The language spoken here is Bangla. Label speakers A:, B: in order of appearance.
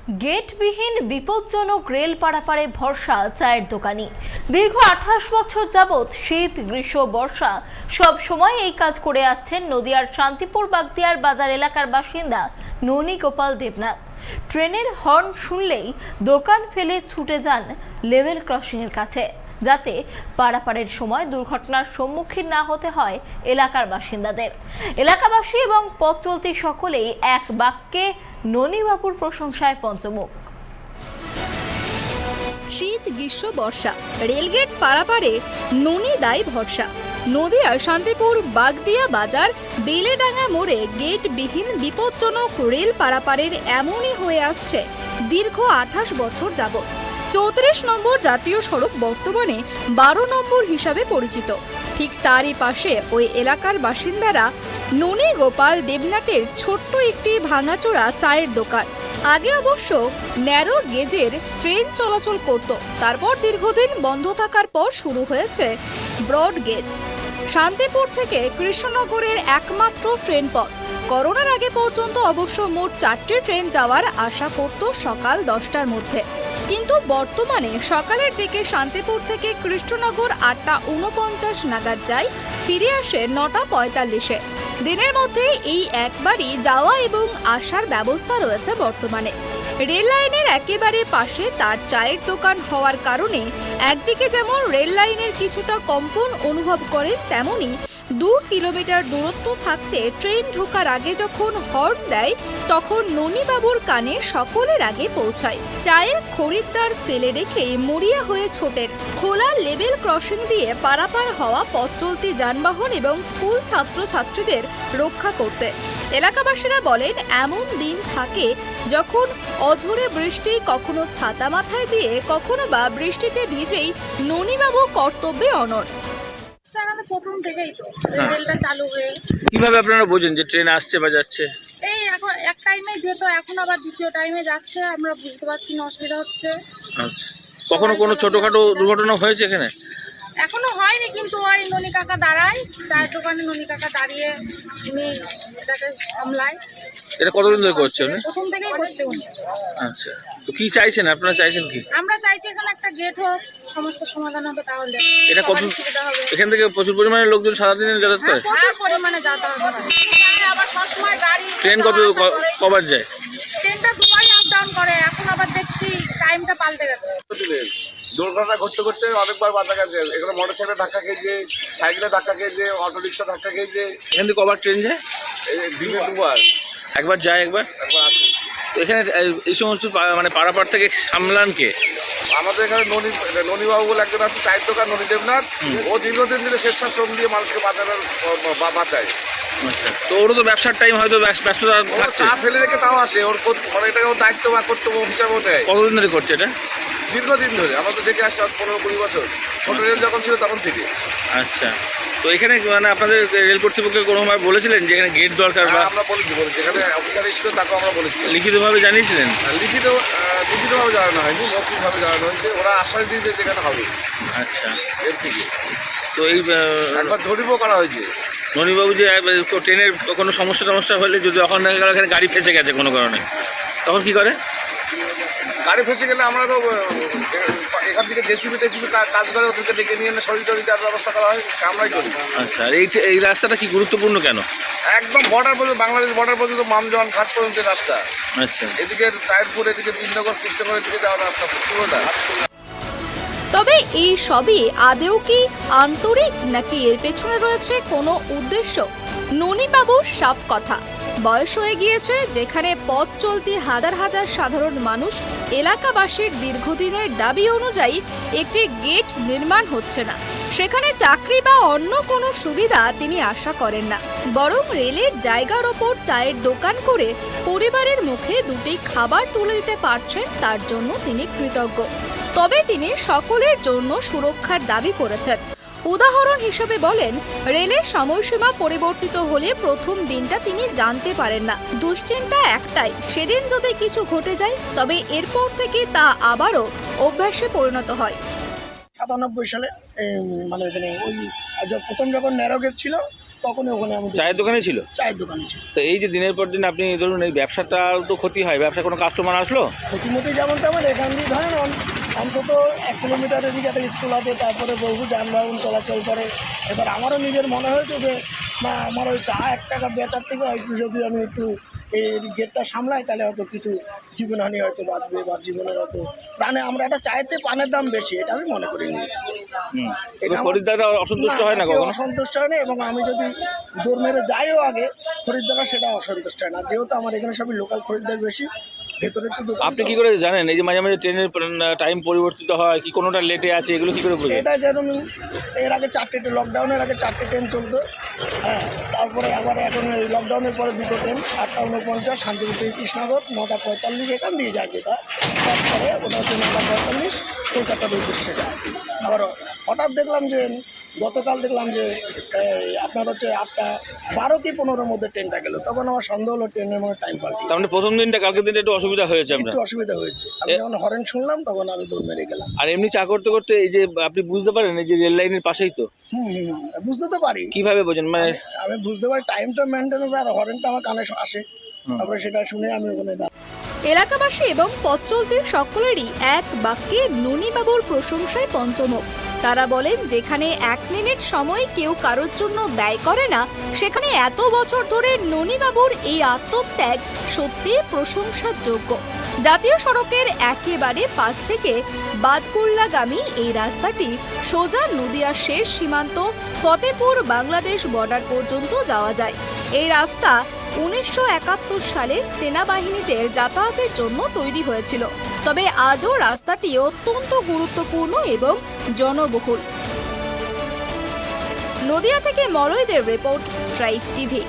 A: গেটবিহীন বিপজ্জনক রেল পারাপারে ভরসা চায়ের দোকানি। দীর্ঘ 28 বছর যাবৎ শীত গ্রীষ্ম বর্ষা সব সময় এই কাজ করে আসছেন নদিয়ার শান্তিপুর বাগদিয়ার বাজার এলাকার বাসিন্দা ননী গোপাল দেবনাথ। ট্রেনের হর্ন শুনলেই দোকান ফেলে ছুটে যান লেভেল ক্রসিং এর কাছে, যাতে পারাপারের সময় দুর্ঘটনার সম্মুখীন না হতে হয় এলাকার বাসিন্দাদের। এলাকাবাসী এবং পথ চলতি সকলেই এক বাক্যে ননীবাবুর প্রশংসায় পঞ্চমুখ।
B: শীত গ্রীষ্ম বর্ষা রেলগেট পারাপারে ননী দায় ভরসা। নদিয়ার শান্তিপুর বাগদিয়া বাজার বেলেডাঙ্গা মোড়ে গেটবিহীন বিপজ্জনক রেল পারাপারের এমনই হয়ে আসছে দীর্ঘ 28 বছর যাবৎ। 34 নম্বর জাতীয় সড়ক বর্তমানে 12 নম্বর হিসাবে পরিচিত। ঠিক তারই পাশে ওই এলাকার বাসিন্দারা ননী গোপাল দেবনাথের ছোট্ট একটি ভাঙাচোরা চায়ের দোকান। আগে অবশ্য ন্যারো গেজের ট্রেন চলাচল করত, তারপর দীর্ঘদিন বন্ধ থাকার পর শুরু হয়েছে ব্রড গেজ। শান্তিপুর থেকে কৃষ্ণনগরের একমাত্র ট্রেন পথ। করোনার আগে পর্যন্ত অবশ্য মোট 4টি ট্রেন যাওয়ার আশা করত সকাল 10টার মধ্যে, কিন্তু বর্তমানে সকালের দিকে শান্তিপুর থেকে কৃষ্ণনগর 8:49 নাগাদ যায়, ফিরে আসে 9:45-এ। দিনের মধ্যে এই একবারই যাওয়া এবং আসার ব্যবস্থা রয়েছে বর্তমানে। রেল লাইনের একেবারে পাশে তার চায়ের দোকান হওয়ার কারণে একদিকে যেমন রেল লাইনের কিছুটা কম্পন অনুভব করেন, তেমনি 2 কিলোমিটার দূরত্ব থাকতে ট্রেন ঢোকার আগে যখন হর্ন দেয় তখন ননীবাবুর কানে সকলের আগে পৌঁছায়। চায়ের খরিদ্দার ফেলে রেখে মরিয়া হয়ে ছোটেন খোলা লেভেল ক্রসিং দিয়ে পারাপার হওয়া পথ চলতি যানবাহন এবং স্কুল ছাত্রছাত্রীদের রক্ষা করতে। এলাকাবাসীরা বলেন, এমন দিন থাকে যখন অঝোরে বৃষ্টি, কখনো ছাতা মাথায় দিয়ে, কখনো বা বৃষ্টিতে ভিজেই ননীবাবু কর্তব্যে অনড়।
C: প্রথম থেকেই তো রেলটা চালু হয়ে।
D: কিভাবে আপনারা বোঝেন যে ট্রেন আসছে বা যাচ্ছে?
C: এই এখন এক টাইমে যেত, এখন আবার দ্বিতীয় টাইমে যাচ্ছে, আমরা বুঝতে পারছি না, অসুবিধা হচ্ছে।
D: আচ্ছা, কখনো কোনো ছোটখাটো দুর্ঘটনা হয়েছে এখানে?
C: এখনো হয়নি, কিন্তু ওই ননী কাকা দাঁড়ায় চায়ের দোকানে, ননী কাকা দাঁড়িয়ে উনি এটাকে সামলায়।
D: এটা কতদিন ধরে করছে উনি?
C: প্রথম থেকেই করছে উনি।
D: আচ্ছা, তো কি চাইছেন আপনারা? চাইছেন কি?
C: আমরা চাইছি এখানে একটা গেট হোক, সমস্যার সমাধান হবে, তাহলে
D: এটা কত
C: সুবিধা হবে।
D: এখান থেকে প্রচুর পরিমাণে লোকজন সারাদিনে যাতায়াত করে?
C: প্রচুর পরিমাণে যাতায়াত হয়। আবার সবসময় গাড়ি
D: ট্রেন কবার যায়?
C: ট্রেনটা দুবারই আপ ডাউন করে, এখন আবার দেখছি টাইমটা পাল্টে গেছে।
E: দুর্ঘটনা ঘটতে ঘটতে অনেকবার বাধা গেছে। এখানে মোটরসাইকেল ধাক্কা খেয়েছে, সাইকেলে ধাক্কা খেয়েছে, অটো রিক্সা ধাক্কা খেয়েছে।
D: এখান থেকে কবার ট্রেন যায়?
E: দিনে দুবার।
D: একবার যায়, একবার
E: আসে।
D: তো এখানে এই সমস্ত মানে পারাপার থেকে সামলান কে?
E: আমাদের এখানে ননীবাবু বলে একজন আছে, চায়ের দোকান, ননী দেবনাথ। ও দীর্ঘদিন ধরে স্বেচ্ছাশ্রম দিয়ে মানুষকে বাঁচায়।
D: আচ্ছা, তো ওরও তো ব্যবসার টাইম হয়তো ব্যস্ততা থাকছে।
E: চা ফেলে রেখে তাও আসে, ওর মানে এটাকে ওর দায়িত্ব বা কর্তব্য হিসাবে নেয়।
D: কতদিন ধরে করছে এটা?
E: দীর্ঘদিন ধরে আমরা তো দেখে আসছি, 15-20 বছর। ছোট রেল যখন ছিল তখন থেকে।
D: আচ্ছা, তো এখানে মানে আপনাদের রেল কর্তৃপক্ষকে কোনোভাবে বলেছিলেন যে এখানে গেট দরকার? বা
E: আমরা বলেছি, যেখানে অফিসার এসেছিল তাকে আমরা বলেছি।
D: লিখিতভাবে জানিয়েছিলেন?
E: লিখিতভাবে জানানো হয়নি, মৌখিকভাবে জানানো হয়েছে। ওরা আশ্বাস দিয়েছে যেখানে হবে।
D: আচ্ছা,
E: এর থেকে
D: তো এই
E: একবার জরিপও করা হয়েছে।
D: ননীবাবু যে ট্রেনের কোনো সমস্যা হলে যদি ওখানে এখানে গাড়ি ফেসে গেছে কোনো কারণে, তখন কি করে?
E: গাড়ি ফেসে গেলে আমরা তো এখান থেকে জেসিবি কাজ করে, ওদেরকে ডেকে নিয়ে এনে শরীর টরি দেওয়ার ব্যবস্থা করা হয়, সে আমরাই করি।
D: আচ্ছা, আর এই রাস্তাটা কি গুরুত্বপূর্ণ কেন?
E: একদম বর্ডার পর্যন্ত, বাংলাদেশ বর্ডার পর্যন্ত, মামজন ঘাট পর্যন্ত রাস্তা।
D: আচ্ছা,
E: এদিকে তাইরপুর, এদিকে বিন্দনগর, কৃষ্ণনগরের দিকে যাওয়ার রাস্তা পুরোটা।
B: তবে এই সবই আদেও কি আন্তরিক, নাকি এর পেছনে রয়েছে কোনো উদ্দেশ্য? ননীবাবুর সব কথা, বয়স হয়ে গিয়েছে, যেখানে পথ চলতি হাজার হাজার সাধারণ মানুষ, এলাকাবাসীর দীর্ঘদিনের দাবি অনুযায়ী একটি গেট নির্মাণ হচ্ছে না, সেখানে চাকরি বা অন্য কোনো সুবিধা তিনি আশা করেন না, বরং রেলের জায়গার ওপর চায়ের দোকান করে পরিবারের মুখে দুটি খাবার তুলে দিতে পারছেন, তার জন্য তিনি কৃতজ্ঞ। তবে তিনি সকলের জন্য সুরক্ষার দাবি করেছেন। উদাহরণ হিসেবে বলেন, রেলের সময়সীমা পরিবর্তিত হলে প্রথম দিনটা তিনি জানতে পারেন না। দুশ্চিন্তা একটাই, সেদিন যদি কিছু ঘটে যায় তবে এরপর থেকে তা আবারও অভ্যাসে পরিণত হয়।
F: 97 সালে মানে এখানে ওই প্রথম যখন ন্যারো গেজ ছিল তখনই ওখানে আমি
D: চায়ের দোকানে ছিল?
F: চায়ের দোকানে ছিল।
D: তো এই যে দিনের পর দিন আপনি ধরুন এই ব্যবসাটাও তো ক্ষতি হয়, ব্যবসা কোনো কাস্টমার আসলো?
F: প্রতিমতি যেমন তেমন এখান দিয়ে ধরেন অন্তত 1 কিলোমিটার এদিকে একটা স্কুল আছে, তারপরে বহু যানবাহন চলাচল করে। এবার আমারও নিজের মনে হয়েছে যে না, আমার ওই চা 1 টাকা বেচার থেকে হয়তো যদি আমি একটু এই গেটটা সামলাই তাহলে হয়তো কিছু জীবনহানি হয়তো বাঁচবে বা জীবনের হয়তো প্রাণে। আমরা একটা চায়েতে পানের দাম বেশি, এটা আমি মনে করিনি।
D: এবার খরিদ্দাররা অসন্তুষ্ট হয় না
F: কেউ
D: কখনো?
F: অসন্তুষ্ট হয় না, এবং আমি যদি দৌড় মেরে যাইও আগে খরিদ্দাররা সেটা অসন্তুষ্ট হয় না, যেহেতু আমার এখানে সবই লোকাল খরিদ্দার বেশি। ভেতরে তো দোকান।
D: আপনি কি করে জানেন এই যে মাঝে মাঝে ট্রেনের টাইম পরিবর্তিত হয় কি কোনোটা লেটে আছে, এগুলো কি করে বোঝেন?
F: এটা যেরকম এর আগে 4টে লকডাউনের আগে 4টে ট্রেন চলতো, হ্যাঁ, তারপরে আবার এখন এই লকডাউনের পরে 2টো ট্রেন, 8:49 শান্তিপুর থেকে কৃষ্ণনগর, 9:45 এখান দিয়ে যায়, যেটা তারপরে ওটা হচ্ছে 9:45 কলকাতার উদ্দেশ্যে যায়। আবার হঠাৎ দেখলাম যে গতকাল দেখলাম যে আপনার হচ্ছে 8:12 কি 15-এর মধ্যে ট্রেনটা গেল, তখন আমার সন্দেহ হলো ট্রেনের মধ্যে টাইম পাল্টে।
D: তার মানে প্রথম দিনটা কালকের দিনটা একটু অসুবিধা হয়েছে আপনার?
F: একটু অসুবিধা হয়েছে, আমি যখন হরেন শুনলাম তখন আমি দৌড় মেরে গেলাম।
D: আর এমনি চা করতে করতে এই যে আপনি বুঝতে পারেন এই যে রেল লাইনের পাশেই তো,
F: বুঝতে তো পারি।
D: কিভাবে বোঝেন? মানে
F: আমি বুঝতে পারি টাইমটা মেনটেন্স, আর হরেনটা আমার কানে আসে, তারপরে সেটা শুনে আমি ওখানে
B: এলাকাবাসী এবং পথ চলতি সকলেরই এক বাক্যে ননীবাবুর প্রশংসায় পঞ্চমুখ। তারা বলেন, যেখানে 1 মিনিট সময় কেউ কারোর জন্য ব্যয় করে না, সেখানে এত বছর ধরে ননীবাবুর এই আত্মত্যাগ সত্যি প্রশংসার যোগ্য। জাতীয় সড়কের একেবারে পাশ থেকে বাদকুল্লাগামী এই রাস্তাটি সোজা নদিয়ার শেষ সীমান্ত ফতেপুর বাংলাদেশ বর্ডার পর্যন্ত যাওয়া যায়। এই রাস্তা 1971 সালে সেনাবাহিনীদের যাতায়াতের জন্য তৈরি হয়েছিল, তবে আজও রাস্তাটি অত্যন্ত গুরুত্বপূর্ণ এবং জনবহুল। নদিয়া থেকে মলয়দের রিপোর্ট, ট্রাইব টিভি।